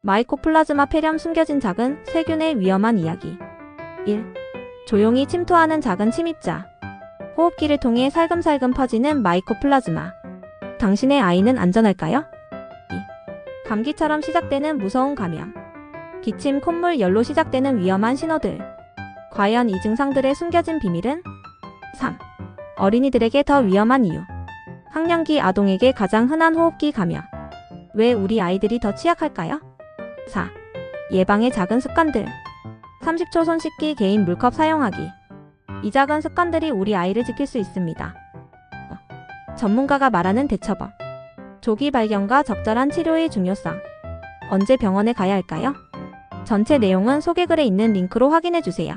마이코플라즈마 폐렴 숨겨진 작은 세균의 위험한 이야기. 1. 조용히 침투하는 작은 침입자. 호흡기를 통해 살금살금 퍼지는 마이코플라즈마. 당신의 아이는 안전할까요? 2. 감기처럼 시작되는 무서운 감염. 기침, 콧물, 열로 시작되는 위험한 신호들. 과연 이 증상들의 숨겨진 비밀은? 3. 어린이들에게 더 위험한 이유. 학령기 아동에게 가장 흔한 호흡기 감염. 왜 우리 아이들이 더 취약할까요? 4. 예방의 작은 습관들. 30초 손 씻기, 개인 물컵 사용하기. 이 작은 습관들이 우리 아이를 지킬 수 있습니다. 전문가가 말하는 대처법. 조기 발견과 적절한 치료의 중요성. 언제 병원에 가야 할까요? 전체 내용은 소개글에 있는 링크로 확인해 주세요.